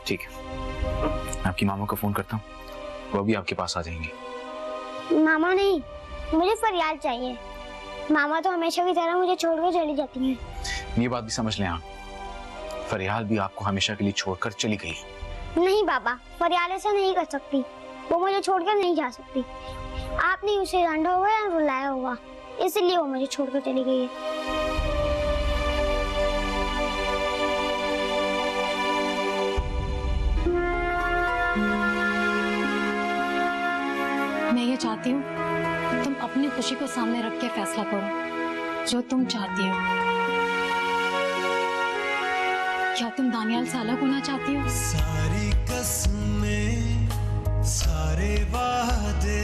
ठीक है, मैं आपकी मामा को फोन करता हूँ, वो भी आपके पास आ जाएंगे। मामा नहीं, मुझे फरियाद चाहिए। मामा तो हमेशा की तरह मुझे छोड़कर चली जाती हैं। ये बात भी समझ लें आप, फरियाल भी आपको हमेशा के लिए छोड़कर चली गई। नहीं बाबा, फरियाल ऐसा नहीं कर सकती। वो मुझे छोड़कर नहीं जा सकती। आपने उसे डांटा होगा या रुलाया होगा, इसलिए वो मुझे छोड़कर चली गई है। मैं ये चाहती हूँ तुम अपनी खुशी को सामने रख के फैसला करो जो तुम चाहती हो। क्या तुम दानियाल से अलग होना चाहती हो? सारी कसमें, सारे वादे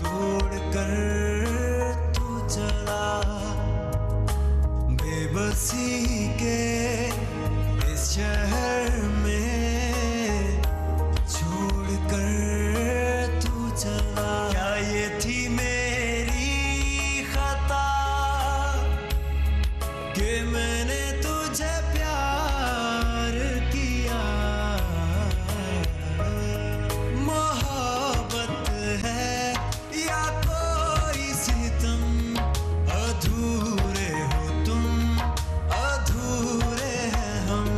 तोड़ कर तू चला, बेबसी के इस शहर में छोड़ कर तू चला। क्या ये थी मेरी खता कि मैंने तुझे प्यार किया? मोहब्बत है या कोई सितम, अधूरे हो तुम, अधूरे हैं हम।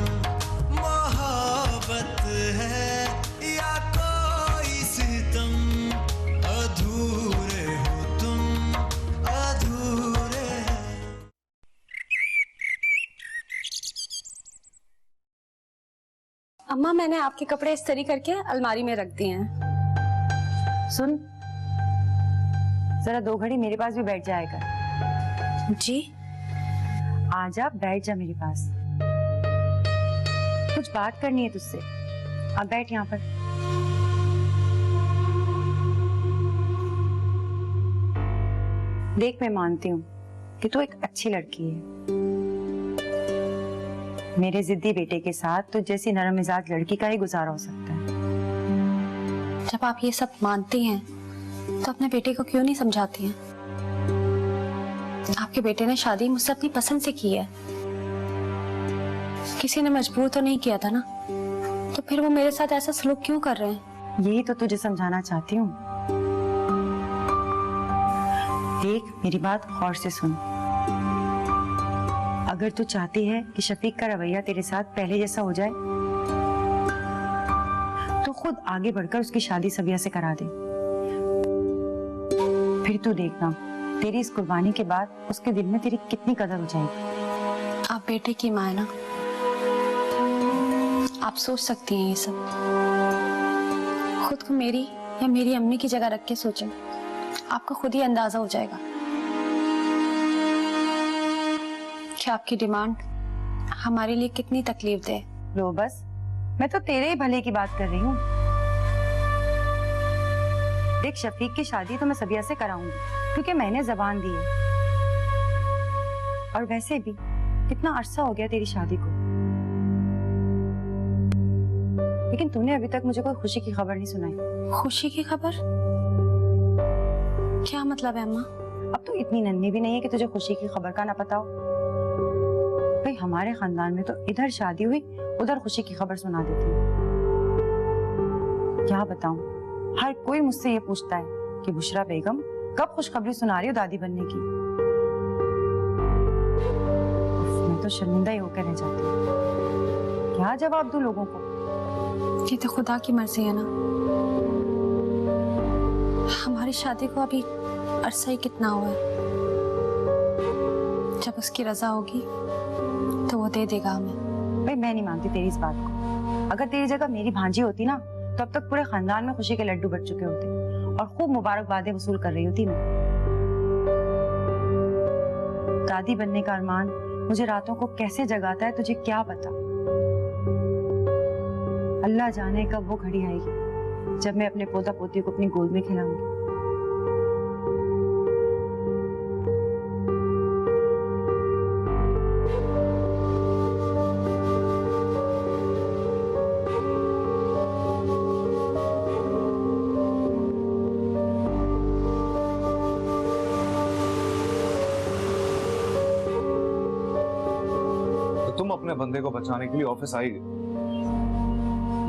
मोहब्बत है या कोई सितम, अधूरे हो तुम, अधूरे हैं। अम्मा, मैंने आपके कपड़े इस्त्री करके अलमारी में रख दिए हैं। सुन, जरा 2 घड़ी मेरे पास भी बैठ जाएगा। जी? आजा, बैठ जा मेरे पास, कुछ बात करनी है तुझसे। अब बैठ यहाँ पर। देख, मैं मानती हूँ कि तू एक अच्छी लड़की है। मेरे जिद्दी बेटे के साथ तुझ जैसी नरम मिजाज लड़की का ही गुजारा हो सकता है। जब आप ये सब मानती हैं तो अपने बेटे को क्यों नहीं समझाती हैं? आपके बेटे ने शादी मुझसे अपनी पसंद से की है, किसी ने मजबूर तो नहीं किया था ना, तो फिर वो मेरे साथ ऐसा सलूक क्यों कर रहे हैं? यही तो तुझे समझाना चाहती हूँ। देख, मेरी बात गौर से सुन। अगर तू चाहती है कि शफीक का रवैया तेरे साथ पहले जैसा हो जाए, तो खुद आगे बढ़कर उसकी शादी सबिया से करा दे। फिर तू देखना, तेरी इस कुर्बानी के बाद उसके दिल में तेरी कितनी कदर हो जाएगी। आप बेटे की मां है ना, आप सोच सकती हैं ये सब। खुद को मेरी या मेरी अम्मी की जगह रख के सोचें, आपको खुद ही अंदाजा हो जाएगा कि आपकी डिमांड हमारे लिए कितनी तकलीफ दे। लो बस, मैं तो तेरे ही भले की बात कर रही हूँ। देख, शफीक की शादी तो मैं सबिया से कराऊंगी, क्योंकि मैंने जबान दी है। और वैसे भी कितना अरसा हो गया तेरी शादी को, लेकिन तूने अभी तक मुझे कोई खुशी की खबर नहीं सुनाई। खुशी की खबर? क्या मतलब है अम्मा? अब तो इतनी नन्ही भी नहीं है कि तुझे खुशी की खबर का ना पता हो। भाई, हमारे खानदान में तो इधर शादी हुई उधर खुशी की खबर सुना देती है। क्या बताऊं, हर कोई मुझसे ये पूछता है कि बुशरा बेगम कब खुशखबरी सुना रही हो दादी बनने की। मैं तो शर्मिंदा ही होकर रह जाती हूँ। क्या जवाब दूं लोगों को? ये तो खुदा की मर्जी है ना। हमारी शादी को अभी अरसा ही कितना हुआ है। जब उसकी रजा होगी तो वो दे देगा हमें। भाई, मैं नहीं मानती तेरी इस बात को। अगर तेरी जगह मेरी भांजी होती ना, तो अब तक पूरे खानदान में खुशी के लड्डू बट चुके होते और खूब मुबारकबादें वसूल कर रही होती मैं। दादी बनने का अरमान मुझे रातों को कैसे जगाता है तुझे क्या पता। अल्लाह जाने कब वो घड़ी आएगी जब मैं अपने पोता पोती को अपनी गोद में खिलाऊंगी। तुम अपने बंदे को बचाने के लिए ऑफिस आई गई,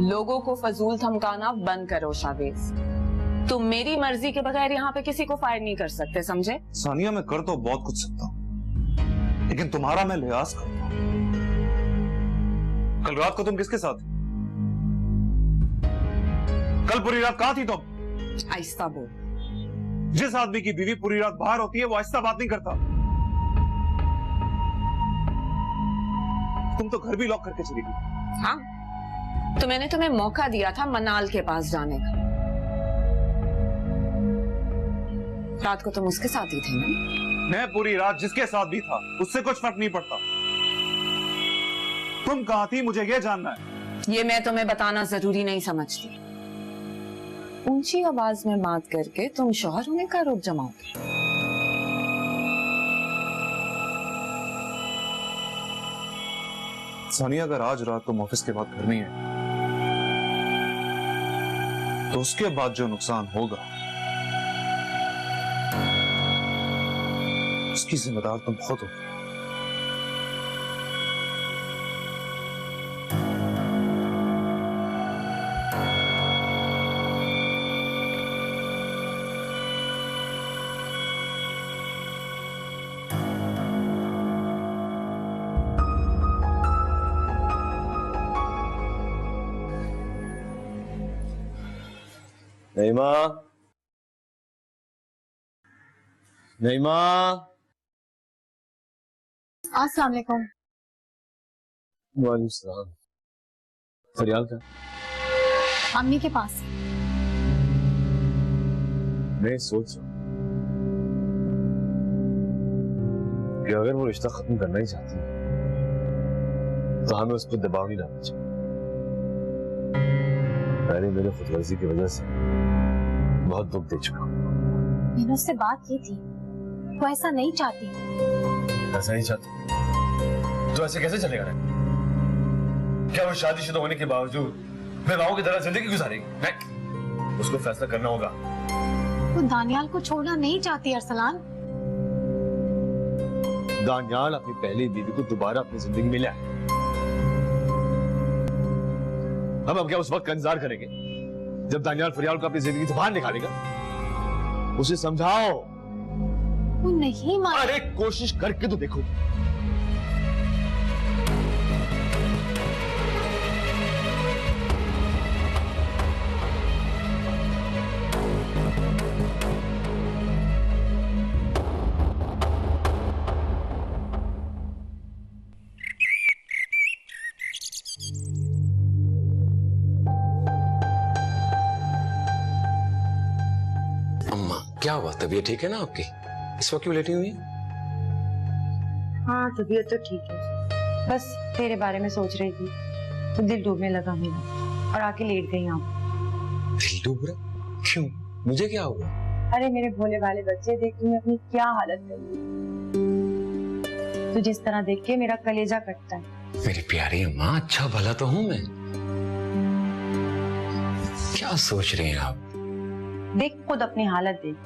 लोगों को फजूल धमकाना बंद करो शावेज। तुम मेरी मर्जी के बगैर यहाँ पे किसी को फायर नहीं कर सकते, समझे? सानिया मैं कर तो बहुत कुछ सकता हूँ, लेकिन तुम्हारा मैं लिहाज करता हूँ। कल रात को तुम किसके साथ? कल पूरी रात कहाँ थी तुम? आहिस्ता बोल। जिस आदमी की बीवी पूरी रात बाहर होती है वो आहिस्ता बात नहीं करता। तुम तो घर भी लॉक करके चली गई। हाँ, तो मैंने तुम्हें मौका दिया था मनाल के पास जाने का। रात को तुम उसके साथ ही थे ना? मैं पूरी रात जिसके साथ भी था उससे कुछ फर्क नहीं पड़ता। तुम कहाँ थी मुझे ये जानना है। ये मैं तुम्हें बताना जरूरी नहीं समझती। ऊंची आवाज में बात करके तुम शौहर होने का आरोप जमाओगे। सानिया अगर आज रात तुम ऑफिस के बाद घर नहीं है तो उसके बाद जो नुकसान होगा उसकी जिम्मेदार तुम खुद हो। नईमा, नईमा। अस्सलाम वालेकुम। वालेकुम सलाम। फरियाल का? अम्मी के पास। मैं सोच रहा हूँ कि अगर वो रिश्ता खत्म करना ही चाहती है तो हमें उस पर दबाव नहीं डालना चाहिए। मैंने मेरे खुदगर्जी की वजह से बहुत दुख दे चुका हूँ। मैंने उससे बात की थी, वो ऐसा नहीं चाहती। ऐसा नहीं चाहती तो ऐसे कैसे चलेगा? क्या वो शादीशुदा होने के बावजूद बेवाओं की तरह जिंदगी गुजारेगी? नहीं, उसको फैसला करना होगा। वो दानियाल को छोड़ना नहीं चाहती अरसलान। दानियाल अपनी पहली बीवी को दोबारा अपनी जिंदगी में लाए। हम अब क्या उस वक्त का इंतजार करेंगे जब दानियाल फरियाल को अपनी जिंदगी से बाहर निकालेगा? उसे समझाओ। वो नहीं मान। अरे कोशिश करके तो देखो। क्या हुआ? तबीयत ठीक है ना आपकी? इस वक्त क्यों लेटी हुई? हाँ तबीयत तो ठीक है, बस तेरे बारे में सोच रही थी तो दिल डूबने लगा मेरा और आके लेट गई यहाँ। दिल डूब रहा? क्यों? मुझे क्या हुआ? अरे मेरे भोले भाले बच्चे, देख तूने अपनी क्या हालत कर दी। तो जिस तरह देख के मेरा कलेजा कटता है। मेरी प्यारी अम्मा, अच्छा भला तो हूं मैं। क्या सोच रही हैं आप? देख खुद अपनी हालत देख।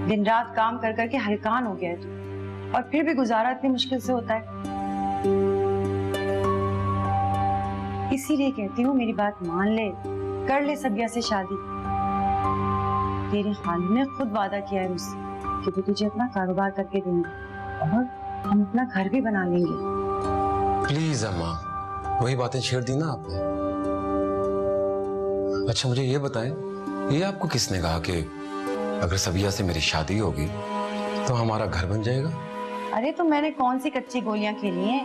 दिन रात काम कर करके हलकान हो गया है तू, और फिर भी गुजारा इतनी मुश्किल से होता है। इसीलिए कहती हूँ मेरी बात मान ले, कर ले सबिया से शादी। तेरे खालू ने खुद वादा किया है मुझसे कि वो तुझे अपना कारोबार करके देंगे और हम अपना घर भी बना लेंगे। प्लीज अम्मा, वही बातें छेड़ दी ना आपने। अच्छा मुझे ये बताएं, ये आपको किसने कहा कि अगर सबिया से मेरी शादी होगी तो हमारा घर बन जाएगा? अरे तो मैंने कौन सी कच्ची गोलियां खेली हैं?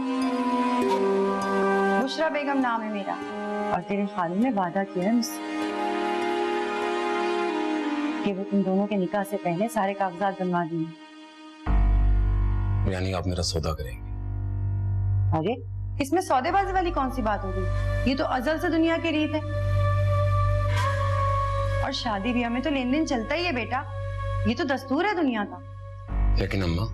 बुशरा बेगम नाम है मेरा, और तेरे खालू ने वादा किया है मुझसे कि वो तुम दोनों के निकाह से पहले सारे कागजात बनवा देंगे। यानी आप मेरा सौदा करेंगे? अरे इसमें सौदेबाजी वाली कौन सी बात हो गई? ये तो अजल से दुनिया की रीत है, और शादी ब्याह में तो लेन देन चलता ही है बेटा। ये तो दस्तूर है दुनिया का। लेकिन अम्मा,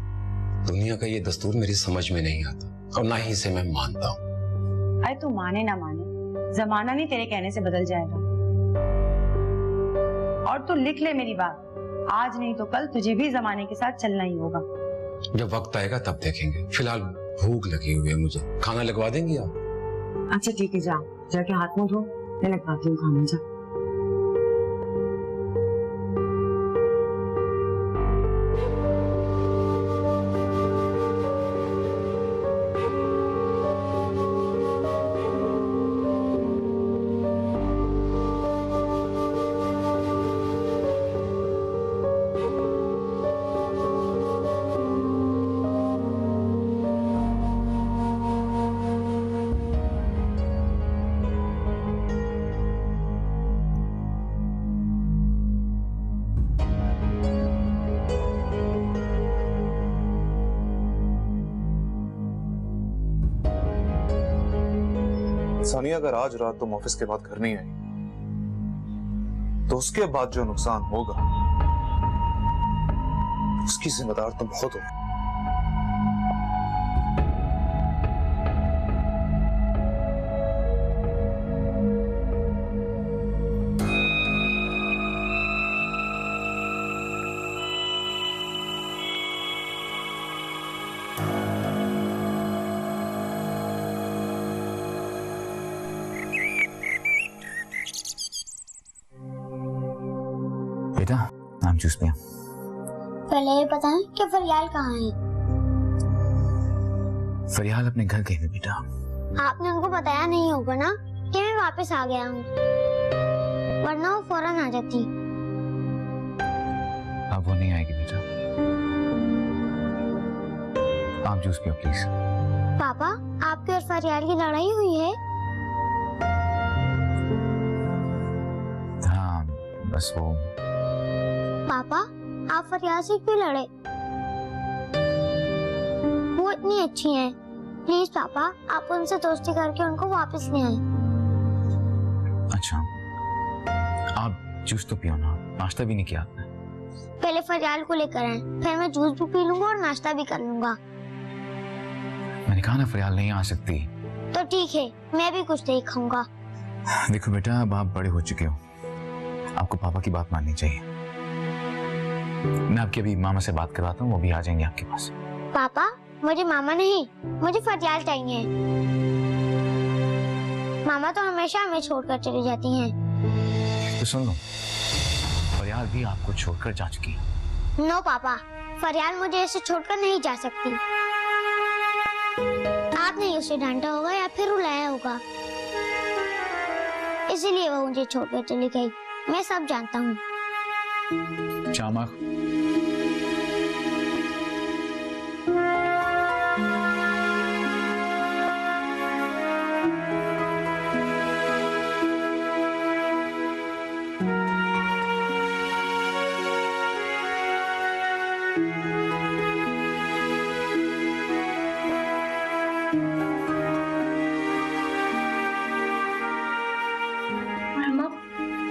दुनिया का ये दस्तूर मेरी समझ में नहीं आता और ना ही इसे मैं मानता हूँ। अरे तू माने ना माने, जमाना नहीं तेरे कहने से बदल जाएगा। और तू लिख ले मेरी बात, आज नहीं तो कल तुझे भी जमाने के साथ चलना ही होगा। जब वक्त आएगा तब देखेंगे। फिलहाल भूख लगी हुई है मुझे, खाना लगवा देंगी आप? अच्छा ठीक है, जा जाके हाथ मुंह धो, मैं लगाती हूँ खाना। जा। सानिया अगर आज रात तुम ऑफिस के बाद घर नहीं आई तो उसके बाद जो नुकसान होगा उसकी जिम्मेदार तुम खुद हो। बेटा आम जूस पिया। पहले ये बताएं कि फरियाल कहाँ है? फरियाल अपने घर गई है बेटा। आपने उनको बताया नहीं होगा ना कि मैं वापस आ गया हूँ, वरना वो फौरन आ जाती। अब वो नहीं आएगी बेटा। आप जूस पियो प्लीज। पापा, आपकी और फरियाल की लड़ाई हुई है? हाँ बस वो। पापा, आप फरियाल से क्यों लड़े? वो इतनी अच्छी हैं। प्लीज पापा, आप उनसे दोस्ती करके उनको वापस ले आए। अच्छा आप जूस तो पियो ना, नाश्ता भी नहीं किया आपने। पहले फरियाल को लेकर आए, फिर मैं जूस भी पी लूंगा और नाश्ता भी कर लूंगा। मैंने कहा ना फरियाल नहीं आ सकती। तो ठीक है, मैं भी कुछ नहीं खाऊंगा। देखो बेटा अब आप बड़े हो चुके हो, आपको पापा की बात माननी चाहिए। मैं आपकी अभी मामा से बात करवाता हूँ, वो भी आ जाएंगे आपके पास। पापा, मुझे मामा नहीं, मुझे फरियाल चाहिए। मामा तो हमेशा हमें छोड़कर चली जाती हैं। तो सुन लो, फरियाल भी आपको छोड़कर जा चुकी है। नो पापा, फरियाल मुझे ऐसे छोड़कर नहीं जा सकती। आपने ही उसे डांटा होगा या फिर रुलाया होगा, इसीलिए वो मुझे छोड़कर चली गई। मैं सब जानता हूँ। चामा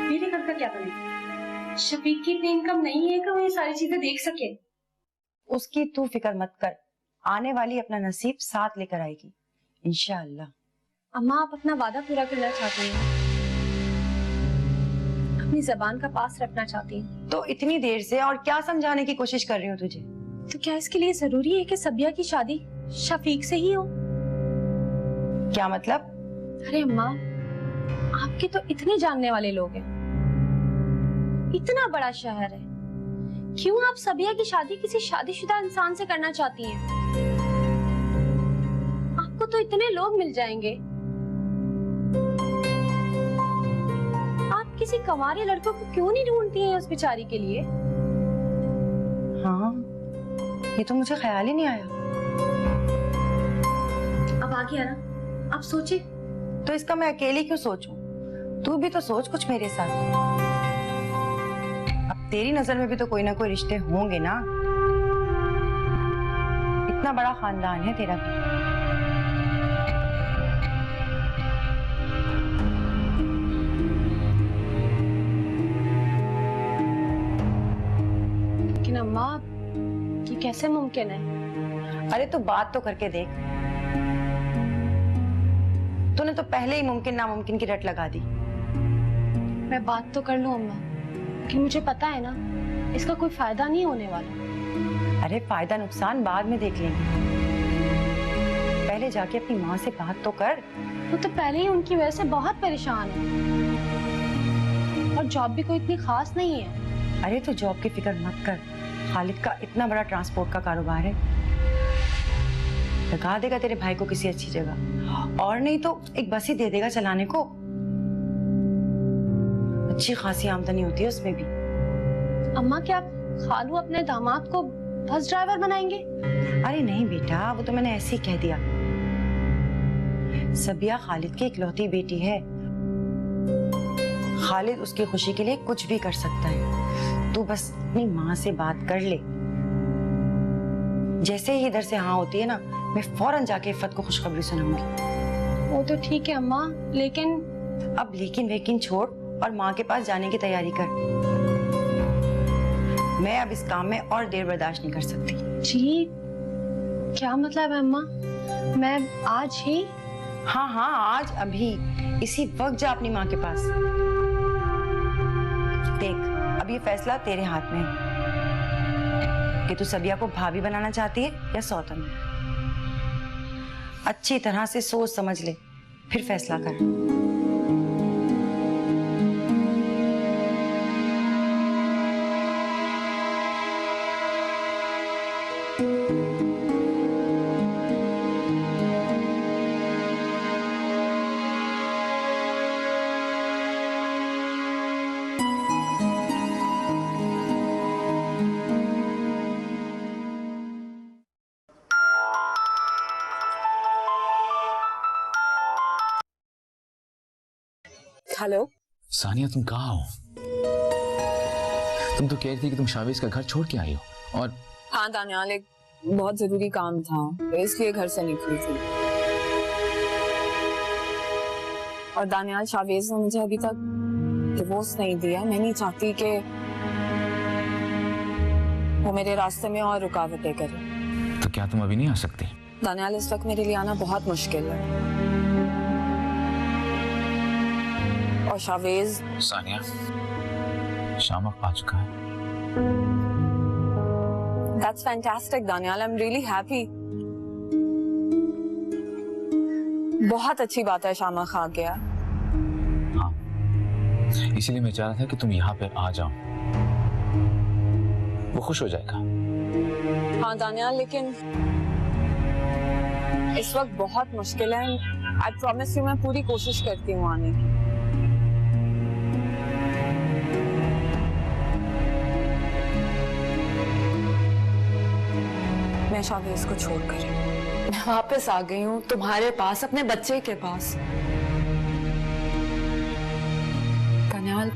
मेरे घर का क्या बनेगा? शफीक की इतनी इनकम नहीं है कि वो ये सारी चीजें देख सके। उसकी तू फिक्र मत कर, आने वाली अपना नसीब साथ लेकर आएगी इंशाअल्लाह। अम्मा, आप अपना वादा पूरा करना चाहती हैं, अपनी जबान का पास रखना चाहती हैं। तो इतनी देर से और क्या समझाने की कोशिश कर रही हूँ तुझे? तो क्या इसके लिए जरूरी है कि सबिया की शादी शफीक से ही हो? क्या मतलब? अरे अम्मा, आपके तो इतने जानने वाले लोग हैं, इतना बड़ा शहर है, क्यों आप सबिया की शादी किसी शादीशुदा इंसान से करना चाहती हैं? आपको तो इतने लोग मिल जाएंगे। आप किसी कंवारे लड़कों को क्यों नहीं ढूंढती हैं उस बेचारी के लिए? हाँ, ये तो मुझे ख्याल ही नहीं आया। अब आ गया ना, आप सोचिए। तो इसका मैं अकेली क्यों सोचूं? तू भी तो सोच कुछ मेरे साथ। अब तेरी नजर में भी तो कोई ना कोई रिश्ते होंगे ना। इतना बड़ा खानदान है तेरा भी। लेकिन अम्मा, ये कैसे मुमकिन है? अरे तू बात तो करके देख। तूने तो पहले ही मुमकिन नामुमकिन की रट लगा दी। मैं बात तो कर लूं अम्मा, कि मुझे पता है ना इसका कोई फायदा नहीं होने वाला। अरे फायदा नुकसान बाद में देख लेंगे, पहले जाके अपनी माँ से बात तो कर। वो तो पहले ही उनकी वजह से बहुत परेशान है और जॉब भी कोई इतनी खास नहीं है। अरे तो जॉब की फिक्र मत कर, खालिद का इतना बड़ा ट्रांसपोर्ट का कारोबार है, लगा देगा तेरे भाई को किसी अच्छी जगह, और नहीं तो एक बस ही दे देगा चलाने को। अच्छी खासी आमदनी होती है उसमें भी। अम्मा क्या खालू अपने दामाद को बस ड्राइवर बनाएंगे? अरे नहीं बेटा, वो तो मैंने ऐसे ही कह दिया। सबिया खालिद की इकलौती बेटी है, खालिद उसकी खुशी के लिए कुछ भी कर सकता है। तू बस अपनी माँ से बात कर ले, जैसे ही इधर से हाँ होती है ना, मैं फौरन जाके इफ़त को खुशखबरी सुनाऊंगी। वो तो ठीक है अम्मा, लेकिन अब लेकिन वेकिन छोड़ और माँ के पास जाने की तैयारी कर। मैं अब इस काम में और देर बर्दाश्त नहीं कर सकती। जी क्या मतलब है अम्मा? मैं आज ही? हाँ हाँ, आज अभी इसी वक्त जा अपनी माँ के पास। देख, अब ये फैसला तेरे हाथ में है कि तू सबिया को भाभी बनाना चाहती है या सौतन। अच्छी तरह से सोच समझ ले, फिर फैसला कर। हेलो सानिया, तुम कहाँ हो? तुम तो कह रही थी कि तुम शावेज का घर छोड़ के आई हो। और हाँ दानियाल, एक बहुत जरूरी काम था, इसलिए घर से निकली थी। और दानियाल, शावेज ने मुझे अभी तक डिवोर्स नहीं दिया। मैं नहीं चाहती कि वो मेरे रास्ते में और रुकावटें करे। तो क्या तुम अभी नहीं आ सकती? दानियाल, इस वक्त मेरे लिए आना बहुत मुश्किल है। और शावेज। सानिया, शाम आ चुका है। That's fantastic, Daniyal. I'm really happy. बहुत अच्छी बात है, शामा खा गया। हाँ, इसीलिए मैं चाह रहा था कि तुम यहाँ पे आ जाओ, वो खुश हो जाएगा। हाँ दानियाल, लेकिन इस वक्त बहुत मुश्किल है। I promise you, मैं पूरी कोशिश करती हूँ आने की। मैं शावेज को छोड़कर मैं वापस आ गई हूँ तुम्हारे पास, अपने बच्चे के पास। दानियाल,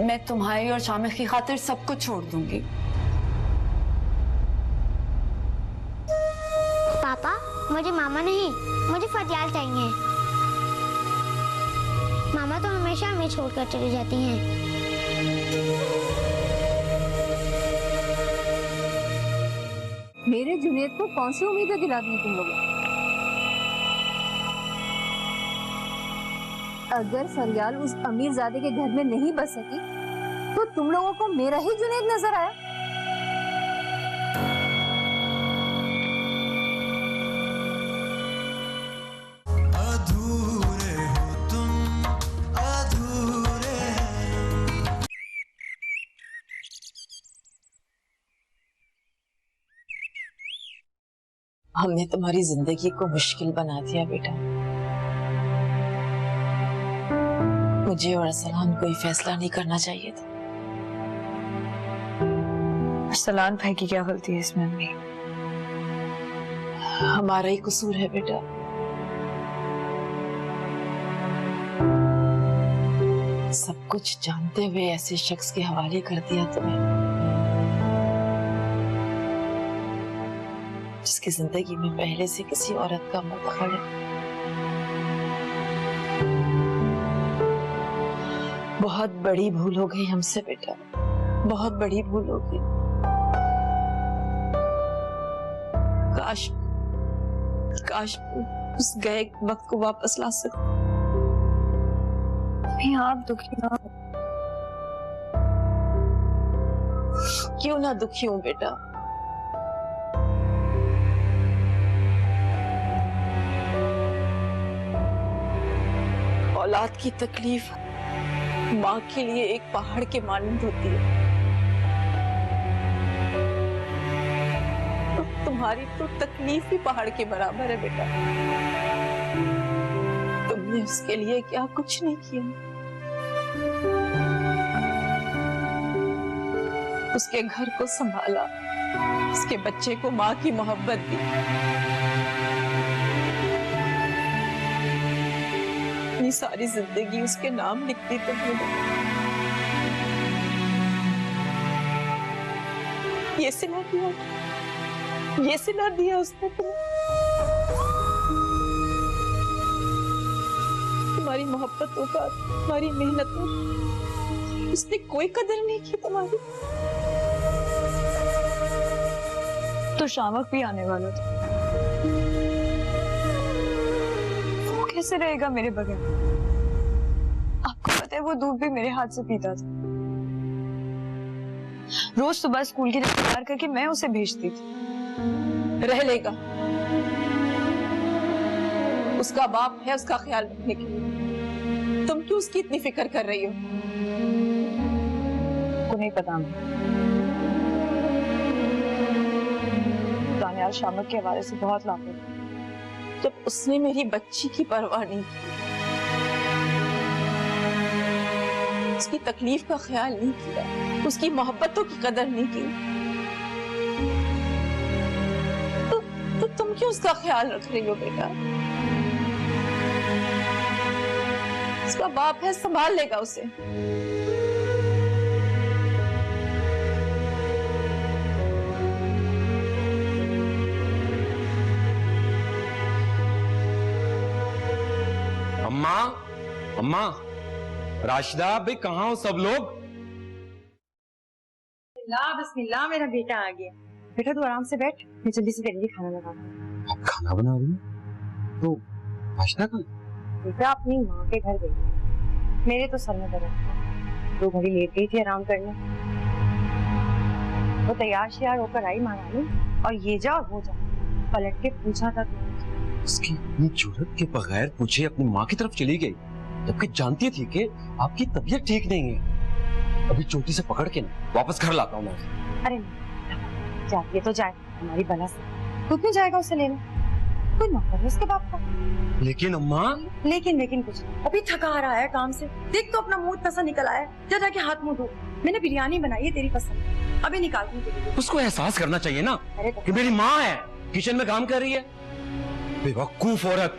मैं तुम्हारी और शामिल की खातिर सब कुछ छोड़ दूंगी। पापा, मुझे मामा नहीं, मुझे फरियाल चाहिए। मामा तो हमेशा हमें छोड़कर चली जाती हैं। मेरे जुनैद को कौन सी उम्मीदें दिला दी तुम लोगों? अगर फरियाल उस अमीरजादे के घर में नहीं बस सकी तो तुम लोगों को मेरा ही जुनैद नजर आया। अधूरे हो तुम, अधूरे हमने तुम्हारी जिंदगी को मुश्किल बना दिया बेटा। मुझे और अरसलान कोई फैसला नहीं करना चाहिए था। अरसलान भाई की क्या गलती है इसमें अम्मी? हमारा ही कसूर है बेटा। सब कुछ जानते हुए ऐसे शख्स के हवाले कर दिया तुम्हें, जिसकी जिंदगी में पहले से किसी औरत का मुदखल है। बहुत बड़ी भूल हो गई हमसे बेटा, बहुत बड़ी भूल हो गई। काश काश उस गए वक्त को वापस ला सकते। आप दुखी ना हो। क्यों ना दुखी हूं बेटा? औलाद की तकलीफ माँ के लिए एक पहाड़ के मानंद होती है। तो तुम्हारी तो तकलीफ ही पहाड़ के बराबर है बेटा। तुमने उसके लिए क्या कुछ नहीं किया। उसके घर को संभाला, उसके बच्चे को माँ की मोहब्बत दी। अपनी सारी जिंदगी उसके नाम लिख दी तुमने। ये सिला दिया, ये सिला दिया उसने तुम्हें। तुम्हारी मोहब्बतों का, तुम्हारी मेहनतों, उसने कोई कदर नहीं की तुम्हारी। तो शामक भी आने वाला था, वो कैसे रहेगा मेरे बगैर? आपको पता है वो दूध भी मेरे हाथ से पीता था। रोज सुबह स्कूल की तैयार करके मैं उसे भेजती थी। रह लेगा, उसका बाप है उसका ख्याल रखने के लिए। तुम क्यों उसकी इतनी फिक्र कर रही हो? को नहीं पता। दानियाल शामक के हवाले से बहुत लापरवाह। जब उसने मेरी बच्ची की परवाह नहीं की, उसकी तकलीफ का ख्याल नहीं किया, उसकी मोहब्बतों की कदर नहीं की, तो तुम क्यों उसका ख्याल रख रही हो बेटा? उसका बाप है, संभाल लेगा उसे। अम्मा, अम्मा, राशिदा, भाई कहाँ हो सब लोग? बिस्मिल्लाह, मेरा बेटा आ गया। बेटा तू आराम से बैठ, मैं जल्दी से तेरे लिए खाना लगा। आप खाना बना रही हो? तो राशिदा कहाँ? बेटा अपनी माँ के घर गई। मेरे तो सर में दर्द था, 2 घड़ी लेट गई थी आराम करने। वो तैयार श्यार होकर आई महारानी, और ये जा और वो जा, पलट के पूछा था उसकी इतनी जुर्रत के बगैर पूछे अपनी माँ की तरफ चली गई, जबकि जानती थी कि आपकी तबीयत ठीक नहीं है। अभी चोटी से पकड़ के ना वापस घर लाता हूँ मैं। अरे नहीं, जाए तो जाए, हमारी बला से तू क्यों जाएगा उसे लेने? कोई नौकर है उसके बाप का। लेकिन अम्मा, लेकिन कुछ नहीं। अभी थका आ रहा है काम से, देख तो अपना मुंह पैसा निकल आया। जा जाके हाथ मुंह धो। मैंने बिरयानी बनाई है तेरी पसंद, अभी निकालती हूँ। उसको एहसास करना चाहिए ना कि मेरी माँ है, किचन में काम कर रही है। बेवकूफ औरत।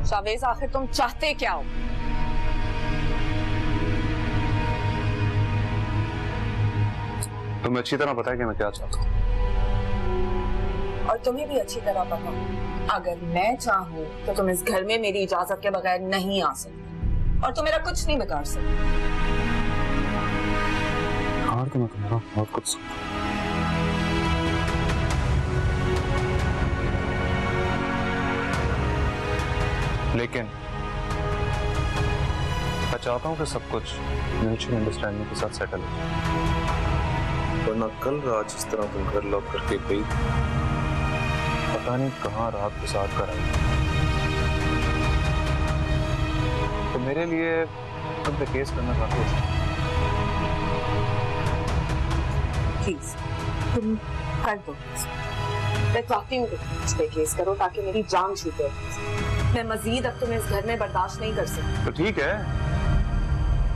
शावेज, आखिर तुम चाहते क्या हो? तुम्हें अच्छी तरह पता है कि मैं क्या चाहता हूँ, और तुम्हें भी अच्छी तरह पता है, अगर मैं चाहूँ तो तुम इस घर में मेरी इजाजत के बगैर नहीं आ सकते, और तुम मेरा कुछ नहीं बिगाड़ सकते। हार तो मैं तुम्हारा बहुत कुछ सकता हूँ, लेकिन मैं चाहता हूँ कि सब कुछ म्यूचुअल अंडरस्टैंडिंग के साथ सेटल हो, वरना कल रात जिस तरह तुम घर लौट करके गई, पता नहीं कहाँ रात के साथ कर आई। तो मेरे लिए तुम पे केस करना काफी अच्छा है। प्लीज तुम कर दो, मैं चाहती हूँ इस पे केस करो ताकि मेरी जान छूटे। मैं मजीद अब तुम्हें इस घर में बर्दाश्त नहीं कर सकती। तो ठीक है,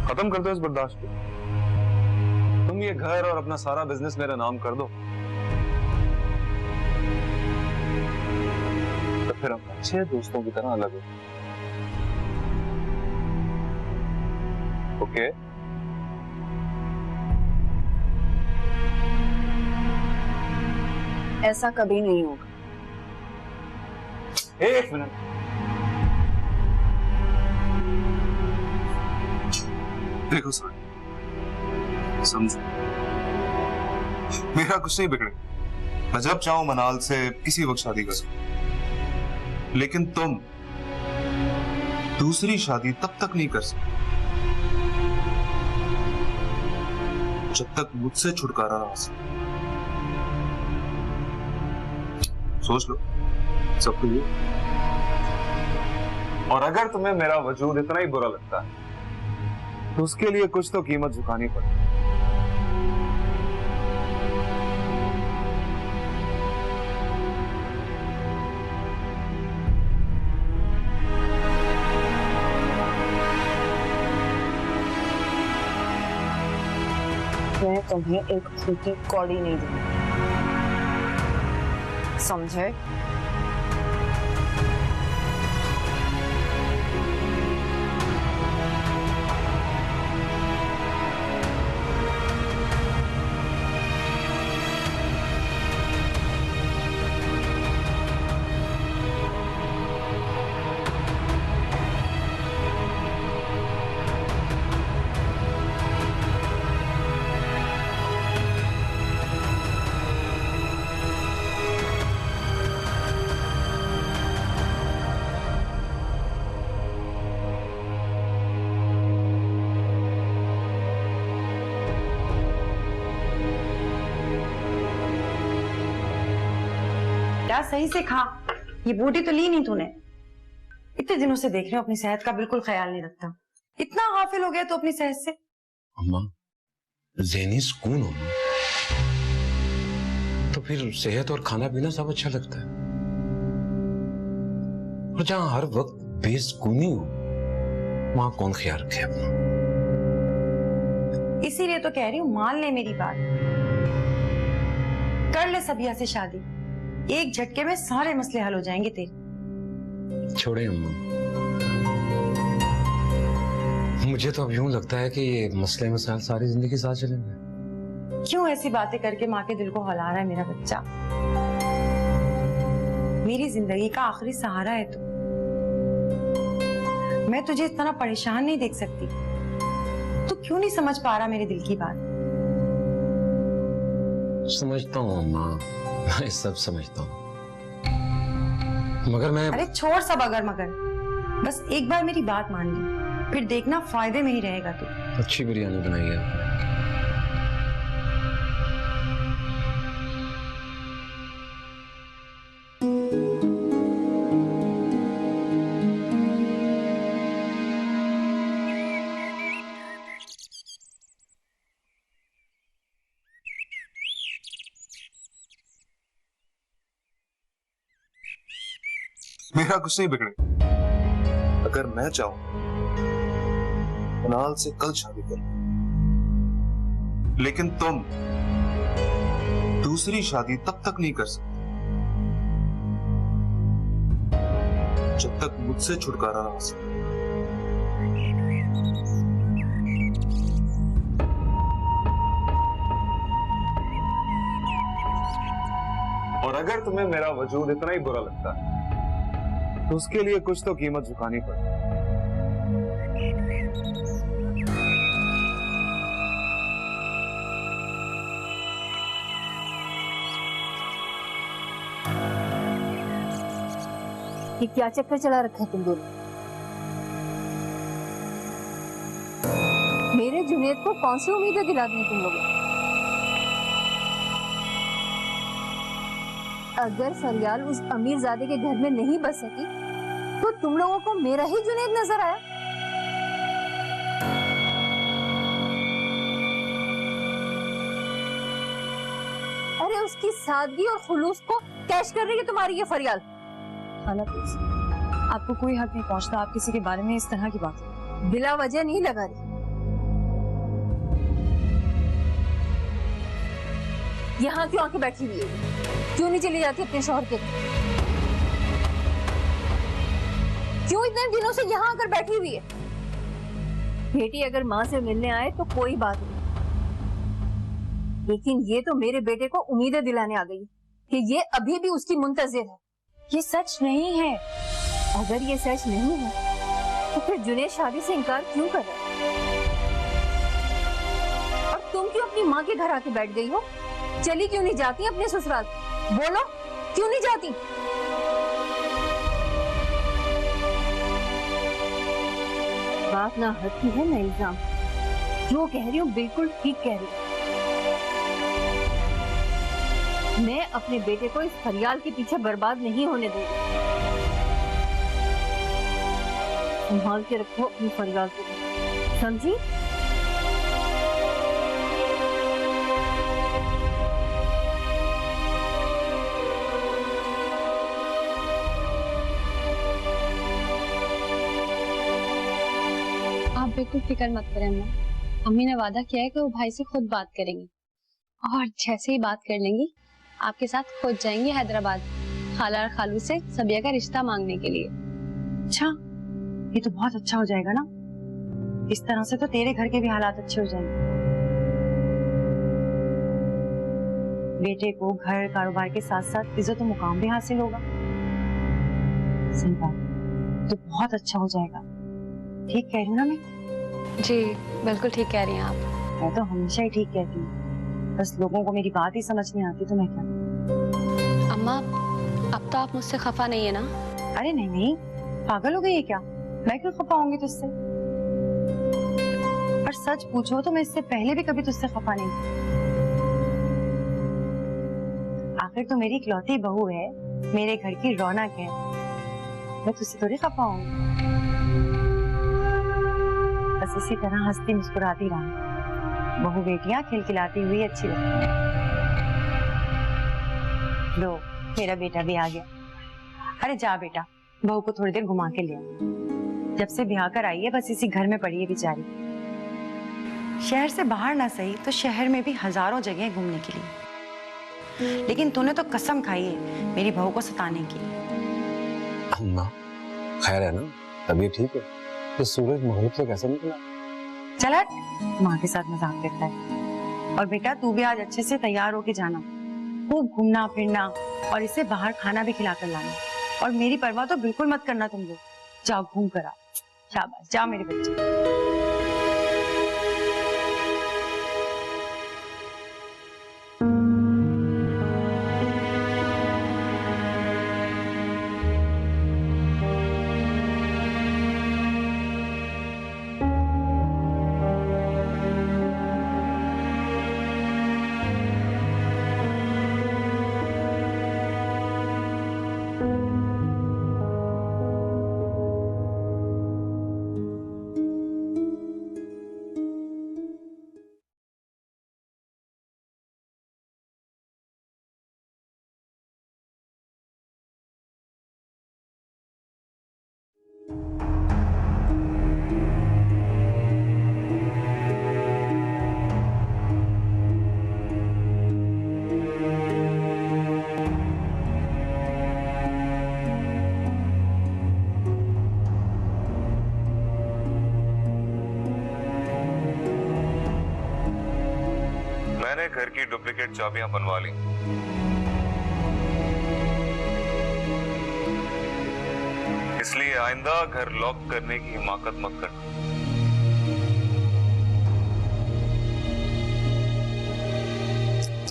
खत्म कर दो इस बर्दाश्त को। तुम ये घर और अपना सारा बिजनेस मेरा नाम कर दो, तो फिर हम अच्छे दोस्तों की तरह अलग हो। ओके? ऐसा कभी नहीं होगा। एक मिनट, देखो सर, समझो, मेरा कुछ नहीं बिगड़े। मैं जब चाहूं मनाल से किसी वक्त शादी कर सकूं, लेकिन तुम दूसरी शादी तब तक नहीं कर सकते जब तक मुझसे छुटकारा ना हासिल। सोच लो सब कुछ। और अगर तुम्हें मेरा वजूद इतना ही बुरा लगता है तो उसके लिए कुछ तो कीमत झुकानी पड़ेगी। मैं तुम्हें एक सूखी कौड़ी नहीं दूंगी, समझे? क्या सही से खा, ये बूटी तो ली नहीं तूने। इतने दिनों से देख रहे हो अपनी सेहत का बिल्कुल ख्याल नहीं रखता। इतना गाफिल हो गया तो अपनी सेहत से। अम्मा ज़हनी सुकून हो तो फिर सेहत और खाना पीना सब अच्छा लगता है। और जहां हर वक्त बेसुकूनी हो वहां कौन ख्याल रखे अपना। इसीलिए तो कह रही हूँ मान ले मेरी बात, कर ले सबिया से शादी। एक झटके में सारे मसले हल हो जाएंगे तेरे। छोड़े अम्मा, मुझे तो अब यूं लगता है कि ये मसले मसाइल सारी जिंदगी साथ चलेंगे। क्यों ऐसी बातें करके माँ के दिल को हला रहा है मेरा बच्चा? मेरी जिंदगी का आखिरी सहारा है तू। मैं तुझे इस तरह परेशान नहीं देख सकती। तू क्यों नहीं समझ पा रहा मेरे दिल की बात? समझता हूँ अम्मा, मैं सब समझता हूँ, मगर मैं। अरे छोड़ सब अगर मगर, बस एक बार मेरी बात मान ले, फिर देखना फायदे में ही रहेगा तू। अच्छी बिरयानी बनाई है आपने। मेरा कुछ नहीं बिगड़े। अगर मैं चाहूं कुणाल से कल शादी कर, लेकिन तुम दूसरी शादी तब तक नहीं कर सकते जब तक मुझसे छुटकारा ना हासिल। और अगर तुम्हें मेरा वजूद इतना ही बुरा लगता है तो उसके लिए कुछ तो कीमत झुकानी पड़ेगी। ये क्या चक्कर चला रखा है तुम दोनों? मेरे जुनैद को कौन सी उम्मीदें दिला दी तुम लोगों ने? अगर फरियाल उस अमीरजादे के घर में नहीं बस सकी तो तुम लोगों को मेरा ही जुनैद नजर आया? अरे उसकी सादगी और खुलूस को कैश कर रही है तुम्हारी ये फरियाल। खाला प्लीज, आपको कोई हक नहीं पहुंचता आप किसी के बारे में इस तरह की बात। बिला वजह नहीं लगा रही। यहाँ क्यों आके बैठी हुई है? क्यों नहीं चली जाती अपने शौहर के? क्यों इतने दिनों से यहाँ आकर बैठी हुई है? बेटी अगर माँ से मिलने आए तो कोई बात नहीं, लेकिन ये तो मेरे बेटे को उम्मीदें दिलाने आ गई कि ये अभी भी उसकी मुंतजिर है। ये सच नहीं है। अगर ये सच नहीं है तो फिर जुनैद शादी से इनकार क्यों कर रहा है? और तुम क्यों अपनी माँ के घर आके बैठ गई हो? चली क्यों नहीं जाती अपने ससुराल? बोलो, क्यों नहीं जाती? बात ना हद की है ना इल्जाम। जो कह रही हूँ बिल्कुल ठीक कह रही हूँ। मैं अपने बेटे को इस फरियाल के पीछे बर्बाद नहीं होने दूंगी। संभाल के रखो अपनी फरियाल को, समझी? आप बिल्कुल फिक्र मत करें अम्मा। अम्मी ने वादा किया है कि वो भाई से खुद बात करेंगी और जैसे ही बात कर लेंगी आपके साथ खुद जाएंगी हैदराबाद खाला और खालू से सबिया का रिश्ता मांगने के लिए। अच्छा, ये तो बहुत अच्छा हो जाएगा ना। इस तरह से तो तेरे घर के भी हालात अच्छे हो जाएंगे। बेटे को घर कारोबार के साथ साथ इज्जत और मुकाम भी हासिल होगा। सही बात, तो बहुत अच्छा हो जाएगा। ठीक कह रही हूँ ना मैं? जी बिल्कुल ठीक कह रही हैं आप। मैं तो हमेशा ही ठीक कहती हूँ, बस लोगों को मेरी बात ही समझ नहीं आती तो मैं क्या करूं? अम्मा अब तो आप मुझसे खफा नहीं है ना? अरे नहीं नहीं, पागल हो गई है क्या? मैं क्यों खफा होंगी तुझसे? और सच पूछो तो मैं इससे पहले भी कभी तुझसे खफा नहीं थी। आखिर तो मेरी इकलौती बहू है, मेरे घर की रौनक है, मैं तुझसे थोड़ी खफा होंगी। बस इसी तरह हंसती मुस्कुराती रहा। बहू बेटियां खिलखिलाती हुई अच्छी लगती हैं। लो मेरा बेटा भी आ गया। अरे जा बेटा, बहू को थोड़ी देर घुमा के ले आ। जब से ब्याह कर आई है बस इसी घर में पड़ी है बेचारी। शहर से बाहर ना सही तो शहर में भी हजारों जगह घूमने के लिए, लेकिन तूने तो कसम खाई है मेरी बहू को सताने की। अम्मा खैर है ना? तबीयत ठीक है? तो सूरज मगरिब से कैसे निकला? चल हट, माँ के साथ मजाक करता है। और बेटा तू भी आज अच्छे से तैयार होके जाना, खूब घूमना फिरना और इसे बाहर खाना भी खिला कर लाना। और मेरी परवाह तो बिल्कुल मत करना तुम लोग। जाओ घूम कर आओ। शाबाश, जाओ मेरे बच्चे। मैंने घर की डुप्लीकेट चाबियां बनवा ली। इसलिए आइंदा घर लॉक करने की हिमाकत मत करना।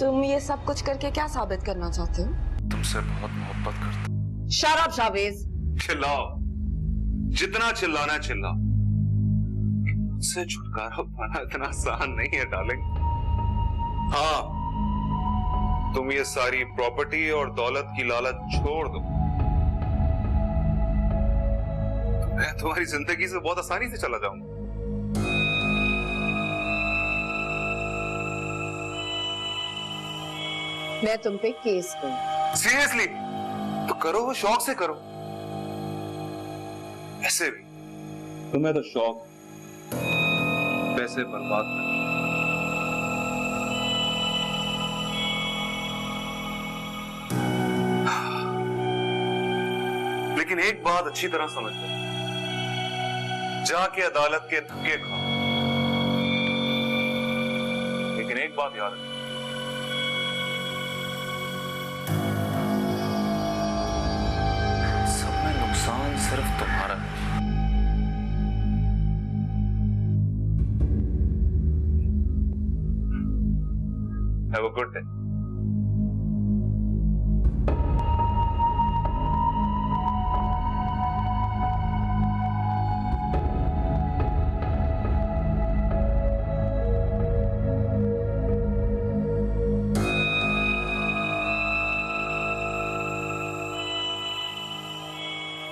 तुम ये सब कुछ करके क्या साबित करना चाहते हो? तुमसे बहुत मोहब्बत करता हूं। Shut up Chavez. चिल्लाओ, जितना चिल्लाना है चिल्लाओ। मुझसे छुटकारा पाना इतना आसान नहीं है डार्लिंग। हाँ, तुम ये सारी प्रॉपर्टी और दौलत की लालच छोड़ दो, तो मैं तुम्हारी जिंदगी से बहुत आसानी से चला जाऊंगा। मैं तुम पे केस करूं। सीरियसली? तो करो, वो शौक से करो। ऐसे भी तुम्हें तो शौक पैसे बर्बाद करना। लेकिन एक बात अच्छी तरह समझ लो, जाके अदालत के धक्के खाओ, लेकिन एक बात याद रखो, सब में नुकसान सिर्फ तुम्हारा है। Have a good day.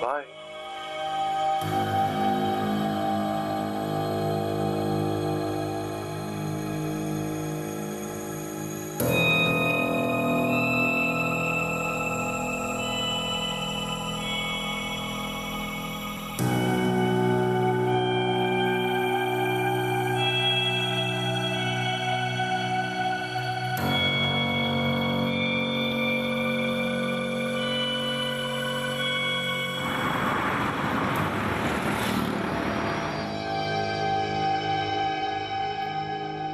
Bye.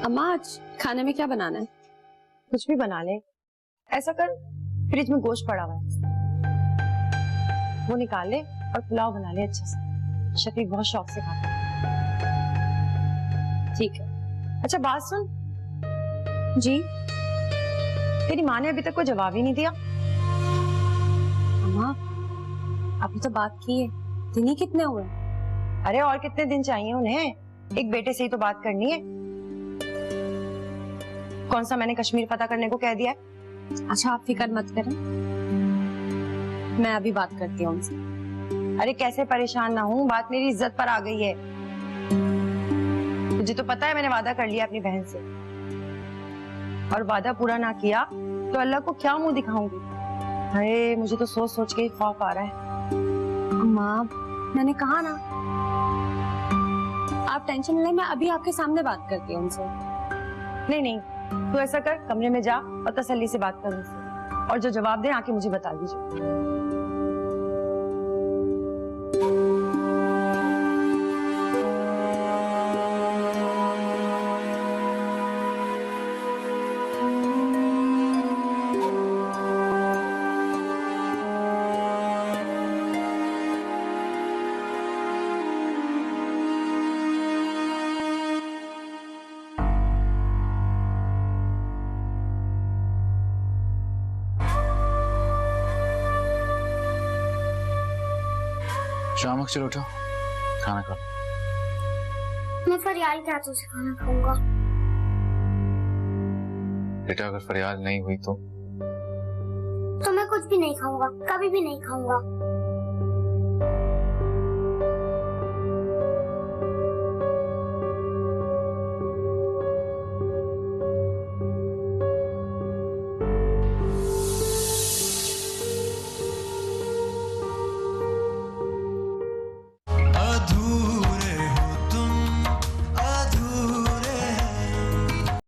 अम्मा आज खाने में क्या बनाना है? कुछ भी बना ले। ऐसा कर, फ्रिज में गोश्त पड़ा हुआ है, वो निकाल ले और पुलाव बना ले अच्छे से। शफीक बहुत शौक से खाता है। ठीक है। अच्छा बात सुन, जी तेरी माँ ने अभी तक कोई जवाब ही नहीं दिया। अम्मा अभी तो बात की है, दिन ही कितने हुए? अरे और कितने दिन चाहिए उन्हें? एक बेटे से ही तो बात करनी है। कौन सा मैंने कश्मीर पता करने को कह दिया है? अच्छा आप फिक्र मत करें, मैं अभी बात करती हूँ उनसे। अरे कैसे परेशान ना हूँ, बात मेरी इज्जत पर आ गई है। तुझे तो पता है मैंने वादा कर लिया अपनी बहन से, और वादा पूरा ना किया तो अल्लाह को क्या मुंह दिखाऊंगी। अरे मुझे तो सोच सोच के ही खौफ आ रहा है। अम्मा मैंने कहा ना, आप टेंशन न लें, मैं अभी आपके सामने बात करती हूँ उनसे। नहीं नहीं, तू ऐसा कर, कमरे में जा और तसल्ली से बात कर उनसे, और जो जवाब दे आके मुझे बता दीजिए। शाम चलो उठो, खाना खाओ। मैं फरियाल के हाथों से खाना खाऊंगा। बेटा अगर फरियाल नहीं हुई तो मैं कुछ भी नहीं खाऊंगा, कभी भी नहीं खाऊंगा।